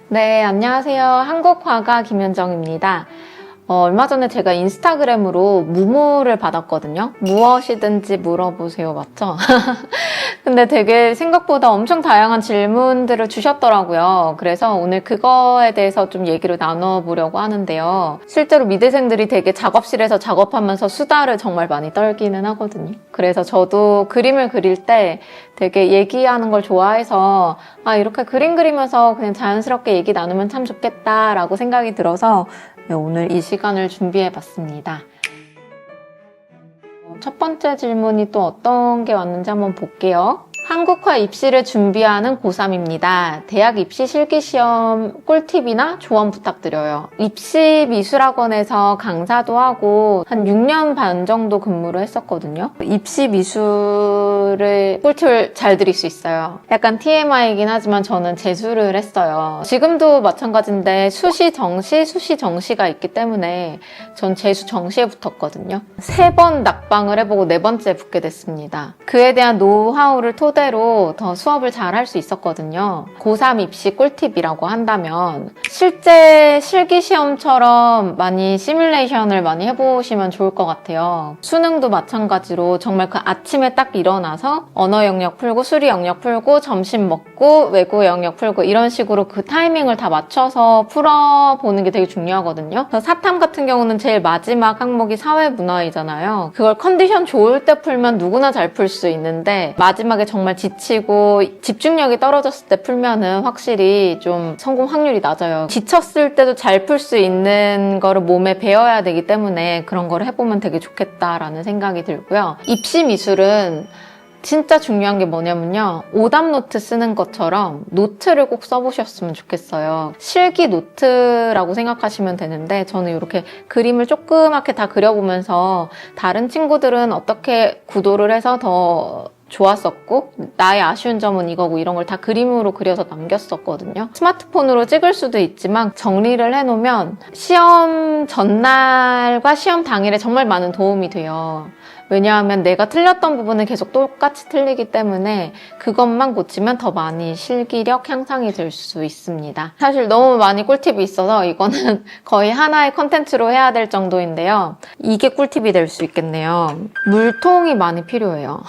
네, 안녕하세요. 한국화가 김현정입니다. 얼마 전에 제가 인스타그램으로 무무를 받았거든요. 무엇이든지 물어보세요. 맞죠? 근데 되게 생각보다 엄청 다양한 질문들을 주셨더라고요. 그래서 오늘 그거에 대해서 좀 얘기를 나눠보려고 하는데요. 실제로 미대생들이 되게 작업실에서 작업하면서 수다를 정말 많이 떨기는 하거든요. 그래서 저도 그림을 그릴 때 되게 얘기하는 걸 좋아해서 이렇게 그림 그리면서 그냥 자연스럽게 얘기 나누면 참 좋겠다라고 생각이 들어서 오늘 이 시간을 준비해봤습니다. 첫 번째 질문이 또 어떤 게 왔는지 한번 볼게요. 한국화 입시를 준비하는 고3입니다. 대학 입시 실기시험 꿀팁이나 조언 부탁드려요. 입시 미술학원에서 강사도 하고 한 6년 반 정도 근무를 했었거든요. 입시 미술의 꿀팁을 잘 드릴 수 있어요. 약간 TMI이긴 하지만 저는 재수를 했어요. 지금도 마찬가지인데 수시, 정시가 있기 때문에 전 재수 정시에 붙었거든요. 3번 낙방을 해보고 4번째 붙게 됐습니다. 그에 대한 노하우를 토대로 더 수업을 잘 할 수 있었거든요. 고3 입시 꿀팁이라고 한다면 실제 실기시험처럼 많이 시뮬레이션을 많이 해보시면 좋을 것 같아요. 수능도 마찬가지로 정말 그 아침에 딱 일어나서 언어 영역 풀고 수리 영역 풀고 점심 먹고 외국어 영역 풀고 이런 식으로 그 타이밍을 다 맞춰서 풀어보는 게 되게 중요하거든요. 사탐 같은 경우는 제일 마지막 항목이 사회문화이잖아요. 그걸 컨디션 좋을 때 풀면 누구나 잘 풀 수 있는데 마지막에 정말 지치고 집중력이 떨어졌을 때 풀면은 확실히 좀 성공 확률이 낮아요. 지쳤을 때도 잘 풀 수 있는 거를 몸에 배워야 되기 때문에 그런 걸 해보면 되게 좋겠다라는 생각이 들고요. 입시 미술은 진짜 중요한 게 뭐냐면요. 오답 노트 쓰는 것처럼 노트를 꼭 써보셨으면 좋겠어요. 실기 노트라고 생각하시면 되는데 저는 이렇게 그림을 조그맣게 다 그려보면서 다른 친구들은 어떻게 구도를 해서 더 좋았었고 나의 아쉬운 점은 이거고 이런 걸 다 그림으로 그려서 남겼었거든요. 스마트폰으로 찍을 수도 있지만 정리를 해놓으면 시험 전날과 시험 당일에 정말 많은 도움이 돼요. 왜냐하면 내가 틀렸던 부분은 계속 똑같이 틀리기 때문에 그것만 고치면 더 많이 실기력 향상이 될 수 있습니다. 사실 너무 많이 꿀팁이 있어서 이거는 거의 하나의 컨텐츠로 해야 될 정도인데요. 이게 꿀팁이 될 수 있겠네요. 물통이 많이 필요해요.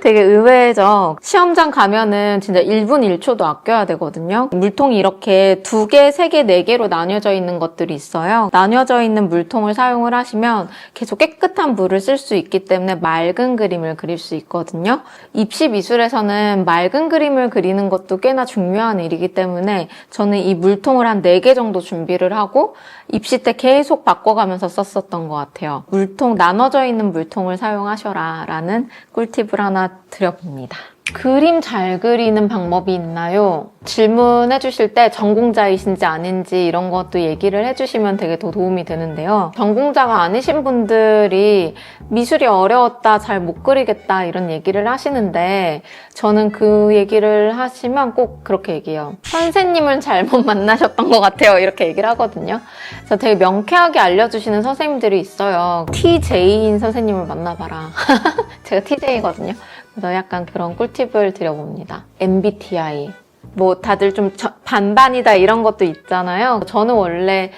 되게 의외죠. 시험장 가면은 진짜 1분 1초도 아껴야 되거든요. 물통이 이렇게 2개, 3개, 4개로 나뉘어져 있는 것들이 있어요. 나뉘어져 있는 물통을 사용을 하시면 계속 깨끗한 물을 쓸 수 있기 때문에 맑은 그림을 그릴 수 있거든요. 입시 미술에서는 맑은 그림을 그리는 것도 꽤나 중요한 일이기 때문에 저는 이 물통을 한 4개 정도 준비를 하고 입시 때 계속 바꿔가면서 썼었던 것 같아요. 물통, 나눠져 있는 물통을 사용하셔라 라는 꿀팁을 하나 드려봅니다. 그림 잘 그리는 방법이 있나요? 질문해 주실 때 전공자이신지 아닌지 이런 것도 얘기를 해주시면 되게 더 도움이 되는데요. 전공자가 아니신 분들이 미술이 어려웠다, 잘 못 그리겠다 이런 얘기를 하시는데 저는 그 얘기를 하시면 꼭 그렇게 얘기해요. 선생님을 잘못 만나셨던 것 같아요. 이렇게 얘기를 하거든요. 그래서 되게 명쾌하게 알려주시는 선생님들이 있어요. TJ인 선생님을 만나봐라. 제가 TJ거든요. 그래서 약간 그런 꿀팁을 드려봅니다. MBTI. 뭐 다들 좀 반반이다 이런 것도 있잖아요. 저는 원래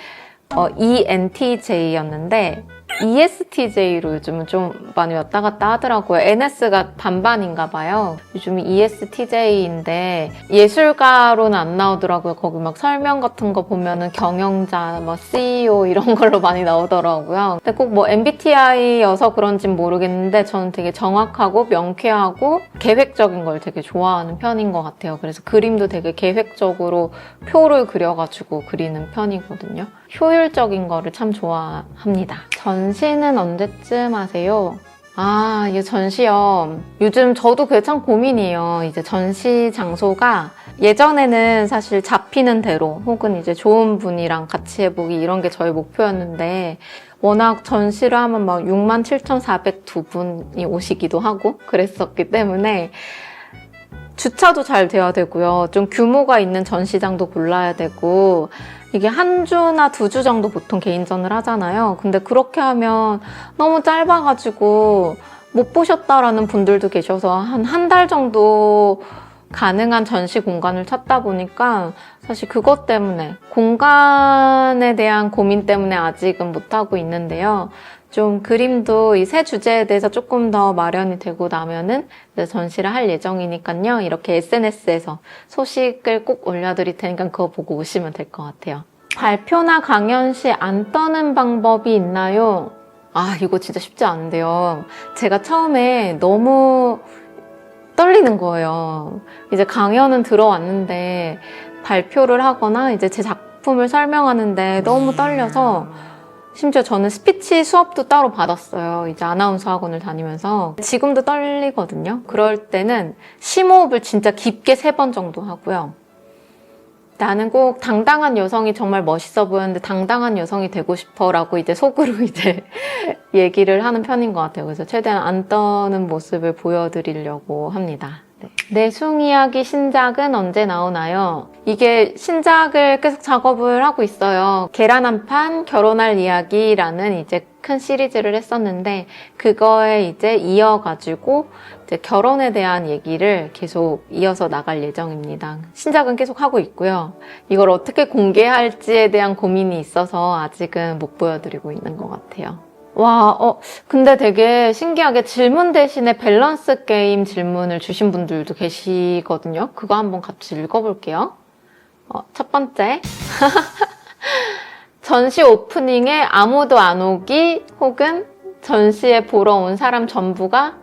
ENTJ였는데 ESTJ로 요즘은 좀 많이 왔다 갔다 하더라고요. NS가 반반인가 봐요. 요즘은 ESTJ인데 예술가로는 안 나오더라고요. 거기 막 설명 같은 거 보면은 경영자, 뭐 CEO 이런 걸로 많이 나오더라고요. 근데 꼭 뭐 MBTI여서 그런진 모르겠는데 저는 되게 정확하고 명쾌하고 계획적인 걸 되게 좋아하는 편인 것 같아요. 그래서 그림도 되게 계획적으로 표를 그려가지고 그리는 편이거든요. 효율적인 거를 참 좋아합니다. 전시는 언제쯤 하세요? 이게 전시요. 요즘 저도 그게 참 고민이에요. 이제 전시 장소가 예전에는 사실 잡히는 대로 혹은 이제 좋은 분이랑 같이 해보기 이런 게 저희 목표였는데 워낙 전시를 하면 막 67,402분이 오시기도 하고 그랬었기 때문에 주차도 잘 돼야 되고요. 좀 규모가 있는 전시장도 골라야 되고 이게 한 주나 2주 정도 보통 개인전을 하잖아요. 근데 그렇게 하면 너무 짧아가지고 못 보셨다라는 분들도 계셔서 한 달 정도 가능한 전시 공간을 찾다 보니까 사실 그것 때문에 공간에 대한 고민 때문에 아직은 못하고 있는데요. 좀 그림도 이 세 주제에 대해서 조금 더 마련이 되고 나면은 이제 전시를 할 예정이니까요. 이렇게 SNS에서 소식을 꼭 올려드릴 테니까 그거 보고 오시면 될 것 같아요. 발표나 강연 시 안 떠는 방법이 있나요? 아, 이거 진짜 쉽지 않은데요. 제가 처음에 너무 떨리는 거예요. 이제 강연은 들어왔는데 발표를 하거나 이제 제 작품을 설명하는데 너무 떨려서 심지어 저는 스피치 수업도 따로 받았어요. 이제 아나운서 학원을 다니면서. 지금도 떨리거든요. 그럴 때는 심호흡을 진짜 깊게 3번 정도 하고요. 나는 꼭 당당한 여성이 정말 멋있어 보였는데 당당한 여성이 되고 싶어 라고 이제 속으로 이제 얘기를 하는 편인 것 같아요. 그래서 최대한 안 떠는 모습을 보여드리려고 합니다. 네. 내숭 이야기 신작은 언제 나오나요? 이게 신작을 계속 작업을 하고 있어요. 계란 한 판 결혼할 이야기라는 이제 큰 시리즈를 했었는데 그거에 이제 이어가지고 이제 결혼에 대한 얘기를 계속 이어서 나갈 예정입니다. 신작은 계속 하고 있고요. 이걸 어떻게 공개할지에 대한 고민이 있어서 아직은 못 보여드리고 있는 것 같아요. 와, 근데 되게 신기하게 질문 대신에 밸런스 게임 질문을 주신 분들도 계시거든요. 그거 한번 같이 읽어볼게요. 첫 번째. 전시 오프닝에 아무도 안 오기 혹은 전시에 보러 온 사람 전부가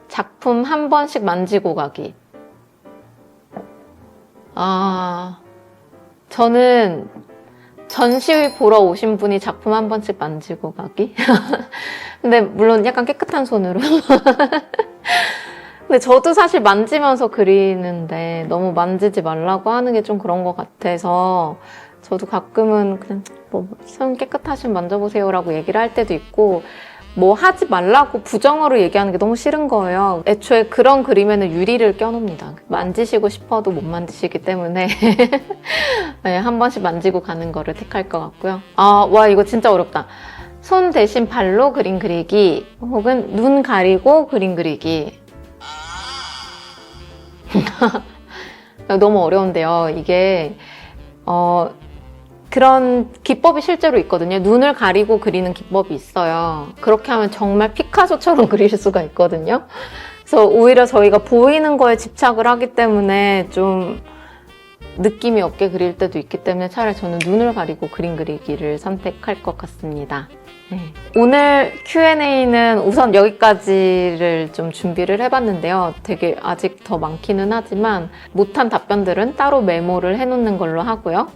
작품 한 번씩 만지고 가기. 저는 전시 보러 오신 분이 작품 한 번씩 만지고 가기? 근데 물론 약간 깨끗한 손으로. 근데 저도 사실 만지면서 그리는데 너무 만지지 말라고 하는 게 좀 그런 것 같아서 저도 가끔은 그냥 손 깨끗하시면 만져보세요라고 얘기를 할 때도 있고 뭐 하지 말라고 부정어로 얘기하는 게 너무 싫은 거예요. 애초에 그런 그림에는 유리를 껴놓습니다. 만지시고 싶어도 못 만지시기 때문에 네, 한 번씩 만지고 가는 거를 택할 것 같고요. 와 이거 진짜 어렵다. 손 대신 발로 그림 그리기 혹은 눈 가리고 그림 그리기. 너무 어려운데요. 이게 그런 기법이 실제로 있거든요. 눈을 가리고 그리는 기법이 있어요. 그렇게 하면 정말 피카소처럼 그릴 수가 있거든요. 그래서 오히려 저희가 보이는 거에 집착을 하기 때문에 좀 느낌이 없게 그릴 때도 있기 때문에 차라리 저는 눈을 가리고 그림 그리기를 선택할 것 같습니다. 네. 오늘 Q&A는 우선 여기까지를 좀 준비를 해봤는데요. 되게 아직 더 많기는 하지만 못한 답변들은 따로 메모를 해놓는 걸로 하고요.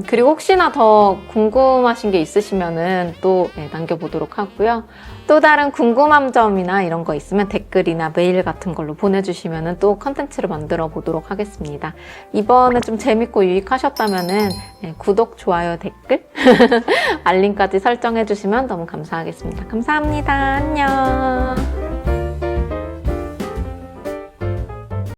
그리고 혹시나 더 궁금하신 게 있으시면은 또 남겨보도록 하고요. 또 다른 궁금한 점이나 이런 거 있으면 댓글이나 메일 같은 걸로 보내주시면은 또 컨텐츠를 만들어 보도록 하겠습니다. 이번에 좀 재밌고 유익하셨다면은 구독, 좋아요, 댓글, 알림까지 설정해주시면 너무 감사하겠습니다. 감사합니다. 안녕.